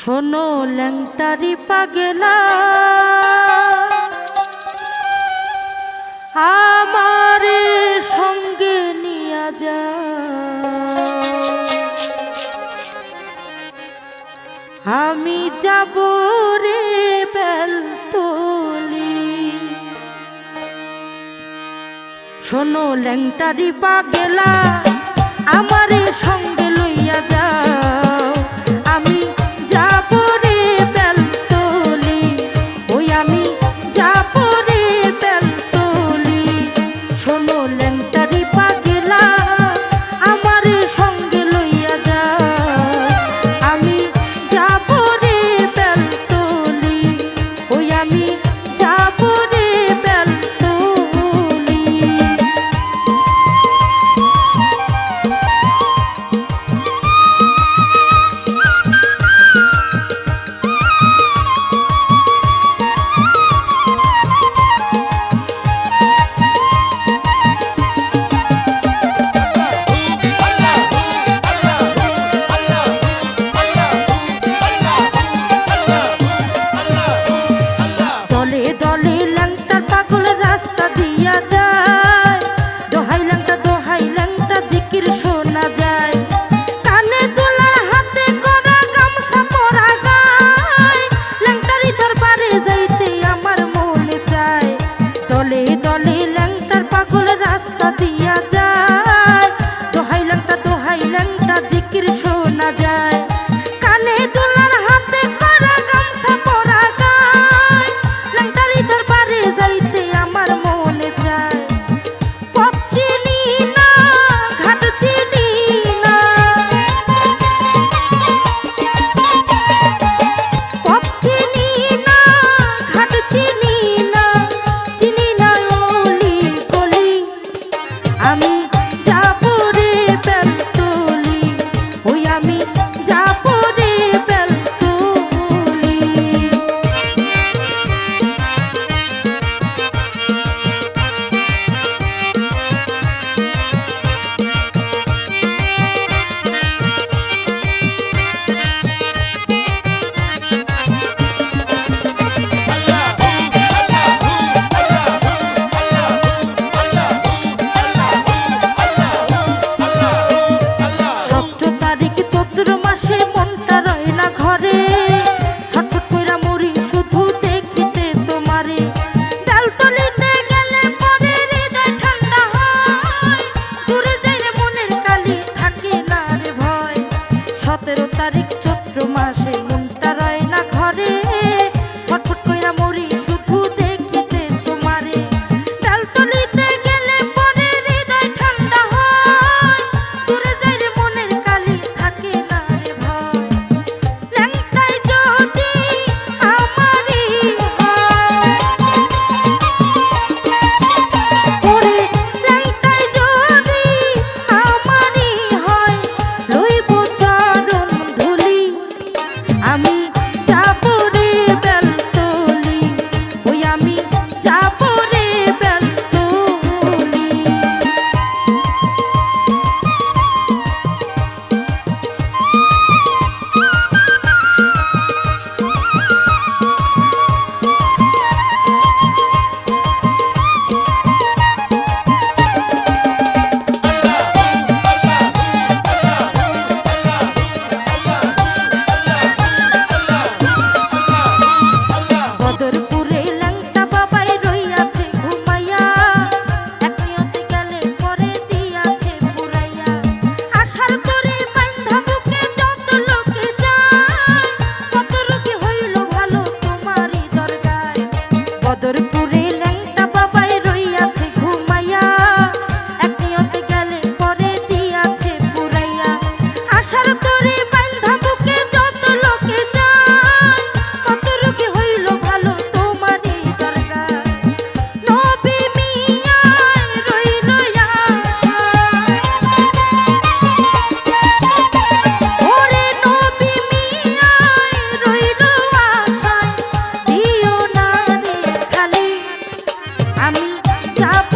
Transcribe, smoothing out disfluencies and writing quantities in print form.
শোনো ল্যাংটারি পাগেলা আমারে সঙ্গে নিয়া যা, আমি যাব রে বেলতলি। শোনো ল্যাংটারি পাগেলা আমারে সঙ্গে লইয়া যাও, আমি যাব রে বেলতলি, ওই আমি যাব রে বেলতলি। শোনো ল্যাংটারি পাগেলা আমারে সঙ্গে লইয়া যাও, আমি যাব রে বেলতলি, ওই আমি যাব রে বেলতলি। দলে দলে ল্যাংটার পাগল রাস্তা দিয়া যায়, দোহাই ল্যাংটা দোহাই ল্যাংটা জিকির শোনা যায়, কানে তোলার হাতে করা গামছা পরা গায়, ল্যাংটারি দরবারে যাইতে আমার মনে চায়। দলে দলে ল্যাংটার পাগল রাস্তা দিয়া যায়, দোহাই ল্যাংটা জিকির শোনা যায়, কানে তোলার হাতে করা গামছা পরা গায়, ল্যাংটারি দরবারে যাইতে আমার মনে চায়। পথ চিনি না, ঘাট চিনি না, পথ চিনি না, ঘাট চিনি না, চিনি না অলি গলি, আমি যাব রে বেলতলি, ওই আমি যাব রে বেলতলি। চৈত্র মাসে মনটা রয় না ঘরে, ছটফট কইরা মরি শুধু দেখিতে তোমারে, বেলতলিতে গেলে পরে হৃদয় ঠান্ডা হয়, দূরে যাইলে মনের কালি থাকে না রে ভয়। 17 তারিখ চৈত্র মাসে মনটা রয় না ঘরে, ছটফট কইরা মরি শুধু দেখিতে তোমারে, বেলতলিতে গেলে পরে হৃদয় ঠান্ডা হয়, দূরে যাইলে মনের কালি থাকে না রে ভয়। ল্যাংটাই যদি আমারই হয়, ওরে ল্যাংটাই যদি আমারই হয়, লইব চরণ ধুলি, আমি যাব রে বেলতলি, ওই আমি যাব রে বেলতলি। বদরপুরে ল্যাংটা বাবাই রইয়াছে ঘুমাইয়া, এক নিয়তে গেলে পরে দিয়াছে পুরাইয়া, আশার তরে বান্ধা বুকে যত লোকে যায়, কত রোগী হইল ভালো তোমারই দরগায়। বদরপুরে ল্যাংটা বাবাই রইয়াছে ঘুমাইয়া, এক নিয়তে গেলে পরে দিয়াছে পুরাইয়া, আশার তরে বান্ধা বুকে যত লোকে যায়, কত রোগী হইল ভালো তোমারই দরগায়। নবী মিয়ায় রইল আশায়, ওরে নবী মিয়ায় রইল আশায়, দিও না রে খালি, আমি যাব